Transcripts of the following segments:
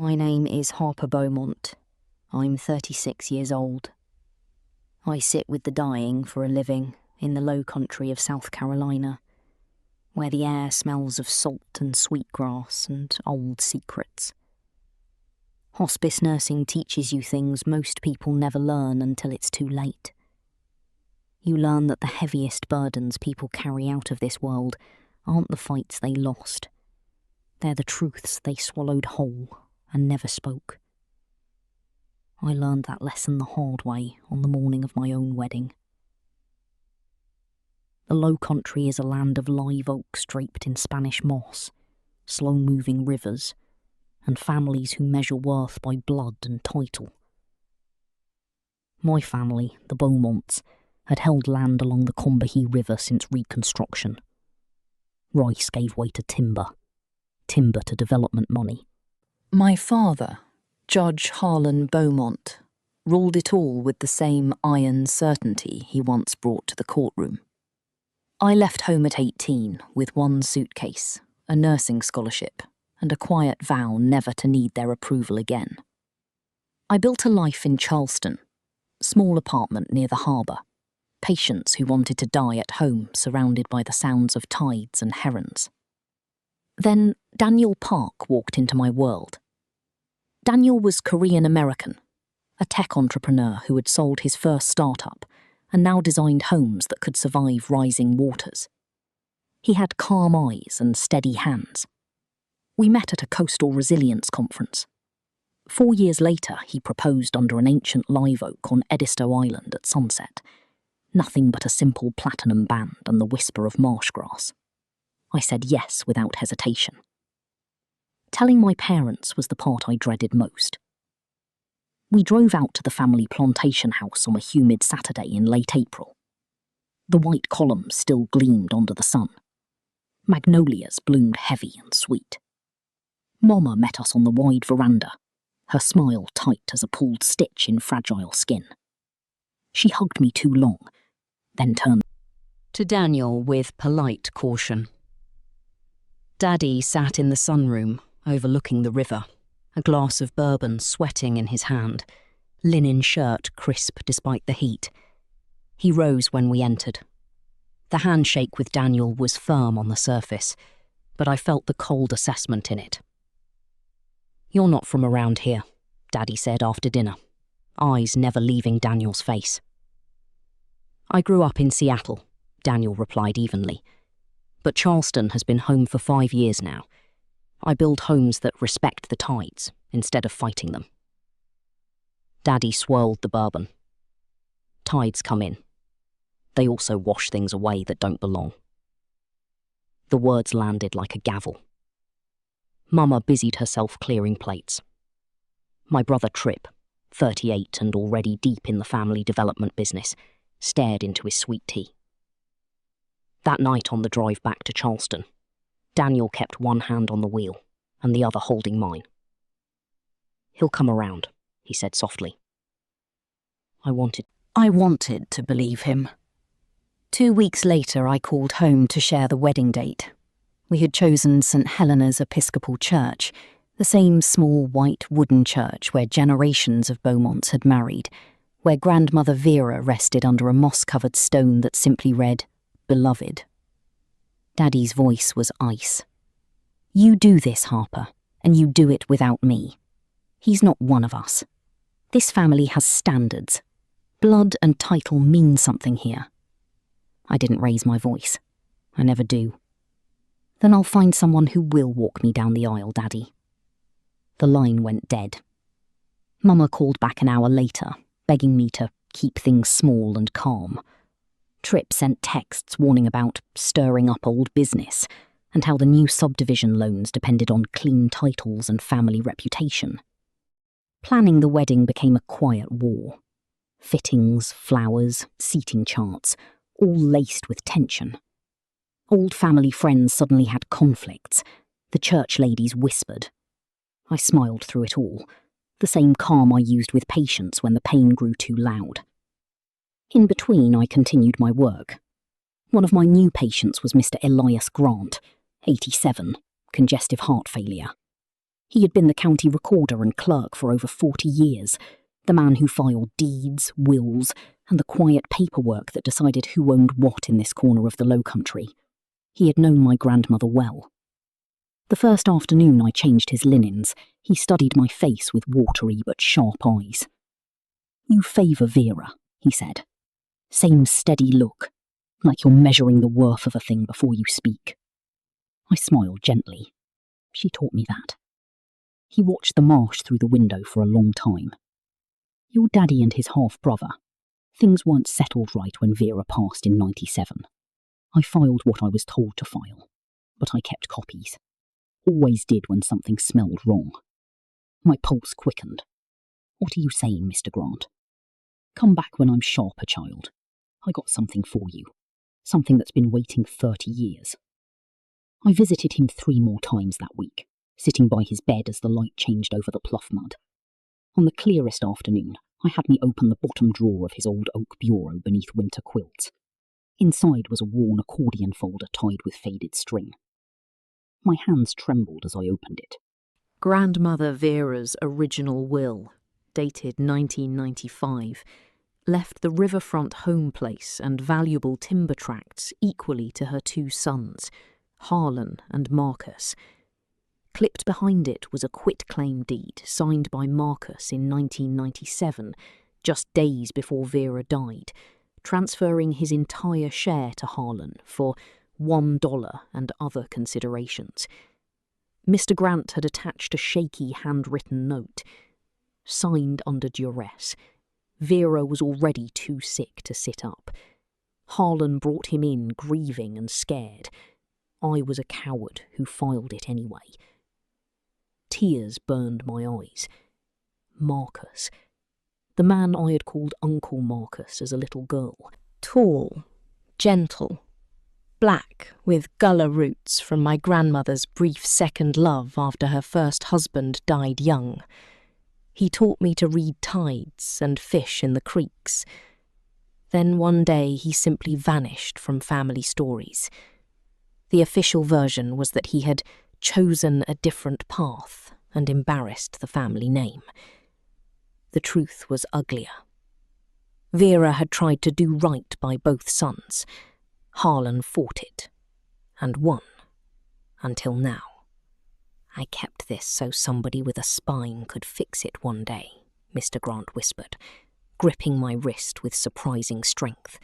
My name is Harper Beaumont. I'm 36 years old. I sit with the dying for a living in the Lowcountry of South Carolina, where the air smells of salt and sweetgrass and old secrets. Hospice nursing teaches you things most people never learn until it's too late. You learn that the heaviest burdens people carry out of this world aren't the fights they lost. They're the truths they swallowed whole and never spoke. I learned that lesson the hard way on the morning of my own wedding. The Lowcountry is a land of live oaks draped in Spanish moss, slow-moving rivers, and families who measure worth by blood and title. My family, the Beaumonts, had held land along the Combahee River since Reconstruction. Rice gave way to timber to development money. My father, Judge Harlan Beaumont, ruled it all with the same iron certainty he once brought to the courtroom. I left home at 18 with one suitcase, a nursing scholarship, and a quiet vow never to need their approval again. I built a life in Charleston, small apartment near the harbour, patients who wanted to die at home surrounded by the sounds of tides and herons. Then Daniel Park walked into my world. Daniel was Korean-American, a tech entrepreneur who had sold his first startup and now designed homes that could survive rising waters. He had calm eyes and steady hands. We met at a coastal resilience conference. 4 years later, he proposed under an ancient live oak on Edisto Island at sunset. Nothing but a simple platinum band and the whisper of marsh grass. I said yes without hesitation. Telling my parents was the part I dreaded most. We drove out to the family plantation house on a humid Saturday in late April. The white columns still gleamed under the sun. Magnolias bloomed heavy and sweet. Mama met us on the wide veranda, her smile tight as a pulled stitch in fragile skin. She hugged me too long, then turned to Daniel with polite caution. Daddy sat in the sunroom, overlooking the river, a glass of bourbon sweating in his hand, linen shirt crisp despite the heat. He rose when we entered. The handshake with Daniel was firm on the surface, but I felt the cold assessment in it. "You're not from around here," Daddy said after dinner, eyes never leaving Daniel's face. "I grew up in Seattle," Daniel replied evenly. "But Charleston has been home for 5 years now. I build homes that respect the tides instead of fighting them." Daddy swirled the bourbon. "Tides come in. They also wash things away that don't belong." The words landed like a gavel. Mama busied herself clearing plates. My brother Trip, 38 and already deep in the family development business, stared into his sweet tea. That night on the drive back to Charleston, Daniel kept one hand on the wheel and the other holding mine. "He'll come around," he said softly. I wanted to believe him. 2 weeks later, I called home to share the wedding date. We had chosen St. Helena's Episcopal Church, the same small white wooden church where generations of Beaumonts had married, where grandmother Vera rested under a moss-covered stone that simply read, "Beloved." Daddy's voice was ice. "You do this, Harper, and you do it without me. He's not one of us. This family has standards. Blood and title mean something here." I didn't raise my voice. I never do. "Then I'll find someone who will walk me down the aisle, Daddy." The line went dead. Mama called back an hour later, begging me to keep things small and calm. Trip sent texts warning about stirring up old business and how the new subdivision loans depended on clean titles and family reputation. Planning the wedding became a quiet war. Fittings, flowers, seating charts, all laced with tension. Old family friends suddenly had conflicts. The church ladies whispered. I smiled through it all, the same calm I used with patients when the pain grew too loud. In between, I continued my work. One of my new patients was Mr. Elias Grant, 87, congestive heart failure. He had been the county recorder and clerk for over 40 years, the man who filed deeds, wills, and the quiet paperwork that decided who owned what in this corner of the Lowcountry. He had known my grandmother well. The first afternoon I changed his linens, he studied my face with watery but sharp eyes. "You favour Vera," he said. "Same steady look, like you're measuring the worth of a thing before you speak." I smiled gently. She taught me that. He watched the marsh through the window for a long time. "Your daddy and his half-brother. Things weren't settled right when Vera passed in 97. I filed what I was told to file, but I kept copies. Always did when something smelled wrong." My pulse quickened. "What are you saying, Mr. Grant? Come back when I'm sharper, child. I got something for you. Something that's been waiting 30 years. I visited him 3 more times that week, sitting by his bed as the light changed over the pluff mud. On the clearest afternoon, I had me open the bottom drawer of his old oak bureau beneath winter quilts. Inside was a worn accordion folder tied with faded string. My hands trembled as I opened it. Grandmother Vera's original will, dated 1995, left the riverfront home place and valuable timber tracts equally to her 2 sons, Harlan and Marcus. Clipped behind it was a quitclaim deed signed by Marcus in 1997, just days before Vera died, transferring his entire share to Harlan for $1 and other considerations. Mr. Grant had attached a shaky handwritten note. Signed under duress. Vera was already too sick to sit up. Harlan brought him in grieving and scared. I was a coward who filed it anyway. Tears burned my eyes. Marcus. The man I had called Uncle Marcus as a little girl. Tall, gentle, black with gullah roots from my grandmother's brief second love after her first husband died young. He taught me to read tides and fish in the creeks. Then one day he simply vanished from family stories. The official version was that he had chosen a different path and embarrassed the family name. The truth was uglier. Vera had tried to do right by both sons. Harlan fought it, and won, until now. "I kept this so somebody with a spine could fix it one day," Mr. Grant whispered, gripping my wrist with surprising strength.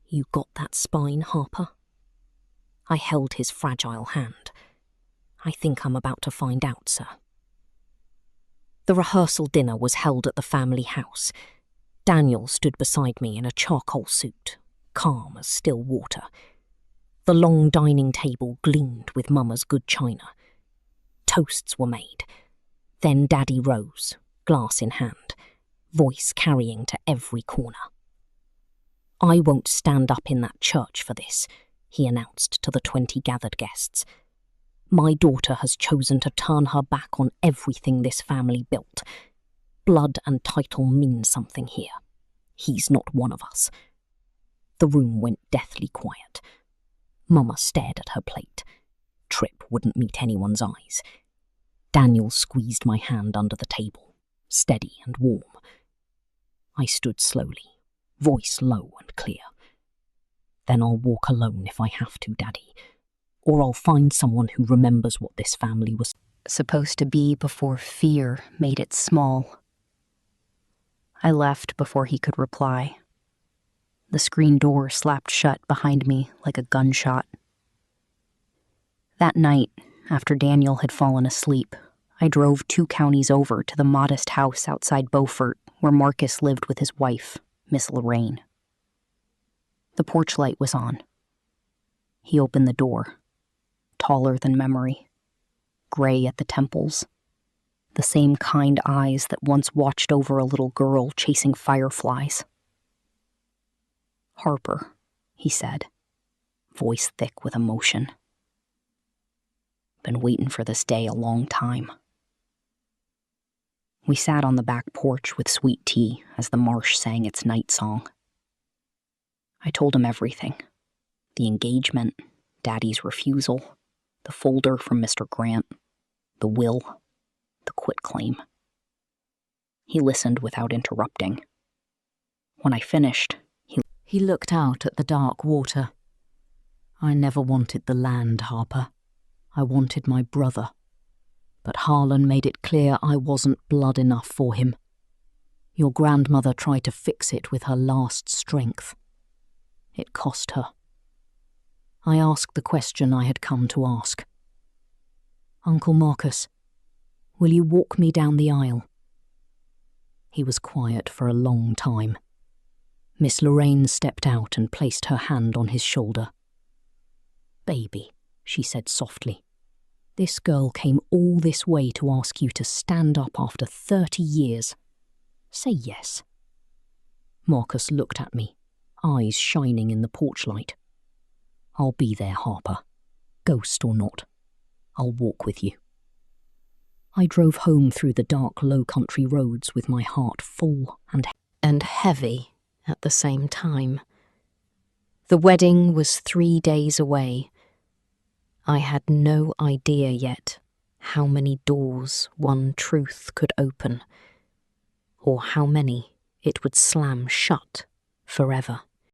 "You got that spine, Harper?" I held his fragile hand. "I think I'm about to find out, sir." The rehearsal dinner was held at the family house. Daniel stood beside me in a charcoal suit, calm as still water. The long dining table gleamed with Mama's good china. Toasts were made. Then Daddy rose, glass in hand, voice carrying to every corner. "I won't stand up in that church for this," he announced to the 20 gathered guests. "My daughter has chosen to turn her back on everything this family built. Blood and title mean something here. He's not one of us." The room went deathly quiet. Mama stared at her plate. Trip wouldn't meet anyone's eyes. Daniel squeezed my hand under the table, steady and warm. I stood slowly, voice low and clear. "Then I'll walk alone if I have to, Daddy. Or I'll find someone who remembers what this family was supposed to be before fear made it small." I left before he could reply. The screen door slapped shut behind me like a gunshot. That night, after Daniel had fallen asleep, I drove 2 counties over to the modest house outside Beaufort where Marcus lived with his wife, Miss Lorraine. The porch light was on. He opened the door, taller than memory, gray at the temples, the same kind eyes that once watched over a little girl chasing fireflies. "Harper," he said, voice thick with emotion. "Been waiting for this day a long time." We sat on the back porch with sweet tea as the marsh sang its night song. I told him everything. The engagement, Daddy's refusal, the folder from Mr. Grant, the will. the quitclaim. He listened without interrupting. When I finished, he looked out at the dark water. I never wanted the land, Harper. I wanted my brother. But Harlan made it clear I wasn't blood enough for him. Your grandmother tried to fix it with her last strength. It cost her. I asked the question I had come to ask. Uncle Marcus, will you walk me down the aisle? He was quiet for a long time. Miss Lorraine stepped out and placed her hand on his shoulder. Baby, she said softly, this girl came all this way to ask you to stand up after 30 years. Say yes. Marcus looked at me, eyes shining in the porch light. I'll be there, Harper. Ghost or not. I'll walk with you. I drove home through the dark Lowcountry roads with my heart full and heavy at the same time. The wedding was 3 days away. I had no idea yet how many doors one truth could open, or how many it would slam shut forever.